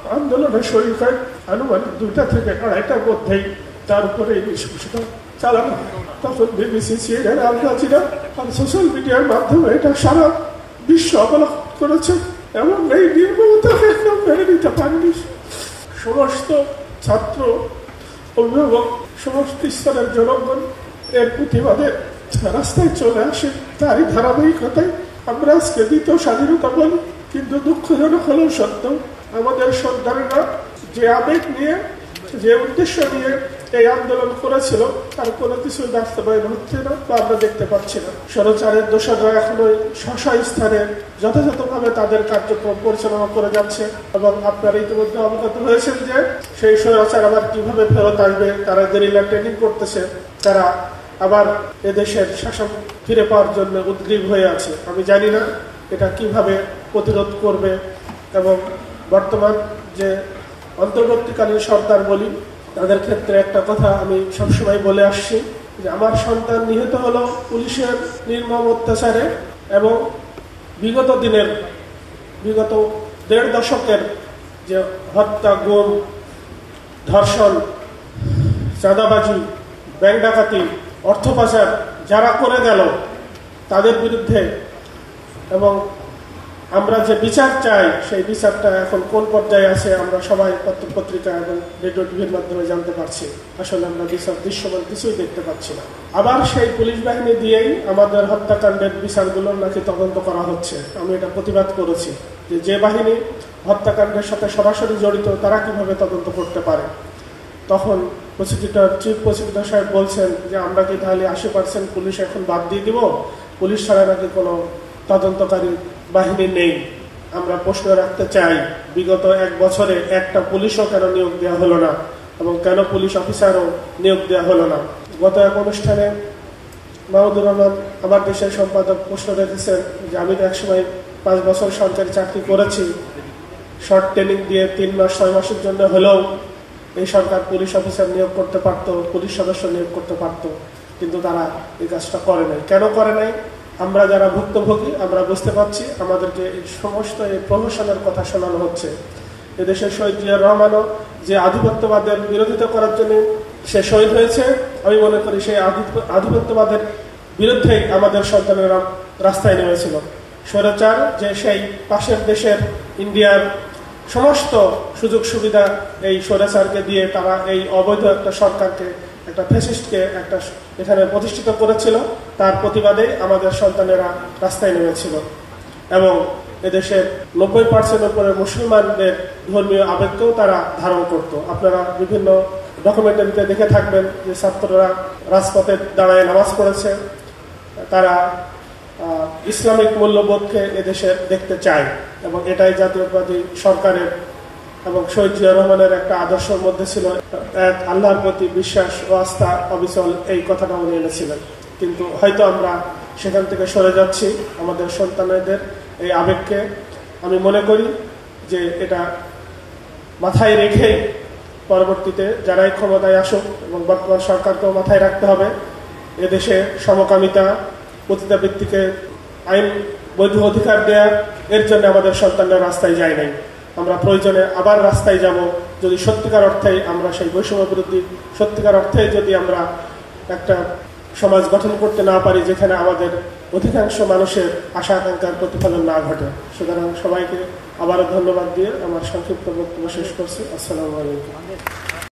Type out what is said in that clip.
আন্দোলনের শরীর হয় আনুমানিক 2টা থেকে 2:30টার মধ্যেই তার উপরে এই বিষয়টা চালানো হয়। তখন বিবিসি, সিএনএন, আল জাজিরা আর সোশ্যাল মিডিয়ার মাধ্যমে এটা সারা বিশ্ব অবলোকন করেছে এবং এই নির্মমতাকে একদম মেনে নিতে পারেনি। সমস্ত ছাত্র, অভিভাবক, সমস্ত স্তরের জনগণ এর প্রতিবাদে রাস্তায় চলে আসে। তারই ধারাবাহিকতায় আমরা আজকে দ্বিতীয় স্বাধীনতা বলি। কিন্তু দুঃখজনক হলেও সত্য, আমাদের সন্তানেরা যে আবেগ নিয়ে, যে উদ্দেশ্য নিয়ে এই আন্দোলন করেছিল তার কোনো কিছু বাস্তবায়ন হচ্ছে না বা আমরা দেখতে পাচ্ছি না। স্বৈরাচারের দোষররা এখনো স্ব স্থানে যথাযথভাবে তাদের কার্যক্রম পরিচালনা করে যাচ্ছে এবং আপনারা ইতিমধ্যে অবগত হয়েছেন যে সেই স্বৈরাচার আবার কিভাবে ফেরত আসবে। তারা গেরিলা ট্রেনিং করতেছে, তারা আবার এদেশের শাসন ফিরে পাওয়ার জন্য উদ্গ্রীব হয়ে আছে। আমি জানি না এটা কিভাবে প্রতিরোধ করবে। এবং বর্তমান যে অন্তর্বর্তীকালীন সরকার বলি, তাদের ক্ষেত্রে একটা কথা আমি সবসময় বলে আসছি যে আমার সন্তান নিহত হলো পুলিশের নির্মম অত্যাচারে এবং বিগত 1.5 দশকের যে হত্যা, গুম, ধর্ষণ, চাঁদাবাজি, ব্যাংক ডাকাতি, অর্থ পাচার যারা করে গেল তাদের বিরুদ্ধে এবং আমরা যে বিচার চাই সেই বিচারটা এখন কোন পর্যায়ে আছে আমরা সবাই পত্রপত্রিকা এবং রেডিও টিভির মাধ্যমে জানতে পারছি। আসলে আমরা বিচার দৃশ্যমান কিছুই দেখতে পাচ্ছি না। আবার সেই পুলিশ বাহিনী দিয়েই আমাদের হত্যাকাণ্ডের বিচারগুলো নাকি তদন্ত করা হচ্ছে। আমি এটা প্রতিবাদ করেছি যে বাহিনী হত্যাকাণ্ডের সাথে সরাসরি জড়িত তারা কিভাবে তদন্ত করতে পারে। তখন চিফ প্রসিকিউটর সাহেব বলছেন যে আমরা কি তাহলে 80% পুলিশ এখন বাদ দিয়ে দিব, পুলিশ ছাড়া নাকি কোনো তদন্তকারী বাহিনী নেই। আমরা প্রশ্ন রাখতে চাই, বিগত 1 বছরে একটা পুলিশও কেন নিয়োগ দেওয়া হলো না এবং কেন পুলিশ অফিসারও নিয়োগ দেওয়া হলো না। গত এক অনুষ্ঠানে মাহমুদুর রহমান আমার দেশের সম্পাদক প্রশ্ন রেখেছেন যে আমি তো একসময় 5 বছর সরকারি চাকরি করেছি, শর্ট ট্রেনিং দিয়ে 3 মাস 6 মাসের জন্য হলেও এই সরকার পুলিশ অফিসার নিয়োগ করতে পারতো, পুলিশ সদস্য নিয়োগ করতে পারতো, কিন্তু তারা এই কাজটা করে নাই। কেন করে নাই? আমরা যারা ভুক্তভোগী আমরা বুঝতে পারছি। আমাদেরকে এই সমস্ত এই প্রহসনের কথা শোনানো হচ্ছে। এদেশের শহীদ জিয়াউর রহমানও যে আধিপত্যবাদের বিরোধিতা করার জন্য সে শহীদ হয়েছে, আমি মনে করি সেই আধিপত্যবাদের বিরুদ্ধেই আমাদের সন্তানেরা রাস্তায় নেমেছিল। স্বৈরাচার যে সেই পাশের দেশের ইন্ডিয়ার সমস্ত সুযোগ সুবিধা এই স্বৈরাচারকে দিয়ে তারা এই অবৈধ একটা সরকারকে, একটা ফ্যাসিস্টকে একটা এখানে প্রতিষ্ঠিত করেছিল, তার প্রতিবাদে আমাদের সন্তানেরা রাস্তায় নেমেছিল। এবং এদেশের 90% উপরে মুসলমানদের ধর্মীয় আবেগকেও তারা ধারণ করত। আপনারা বিভিন্ন ডকুমেন্টারিতে দেখে থাকবেন যে ছাত্ররা রাজপথে দাঁড়ায় নামাজ পড়েছে। তারা ইসলামিক মূল্যবোধকে এদেশে দেখতে চায় এবং এটাই জাতীয়তাবাদী সরকারের এবং শহীদ জিয়াউর রহমানের একটা আদর্শের মধ্যে ছিল এক আল্লাহর প্রতি বিশ্বাস ও আস্থা অবিচল, এই কথাটা উনি এনেছিলেন। কিন্তু হয়তো আমরা সেখান থেকে সরে যাচ্ছি। আমাদের সন্তানদের এই আবেগকে আমি মনে করি যে এটা মাথায় রেখেই পরবর্তীতে যারাই ক্ষমতায় আসুক এবং বর্তমান সরকারকেও মাথায় রাখতে হবে, এদেশে সমকামিতা, পতিতাবৃত্তিকে আইন বৈধ অধিকার দেয়া, এর জন্য আমাদের সন্তানরা রাস্তায় যায় নাই। আমরা প্রয়োজনে আবার রাস্তায় যাব যদি সত্যিকার অর্থেই আমরা সেই বৈষম্য বিরোধী, সত্যিকার অর্থে যদি আমরা একটা সমাজ গঠন করতে না পারি যেখানে আমাদের অধিকাংশ মানুষের আশা আকাঙ্ক্ষার প্রতিফলন না ঘটে। সুতরাং সবাইকে আবারও ধন্যবাদ দিয়ে আমার সংক্ষিপ্ত বক্তব্য শেষ করছি। আসসালামু আলাইকুম।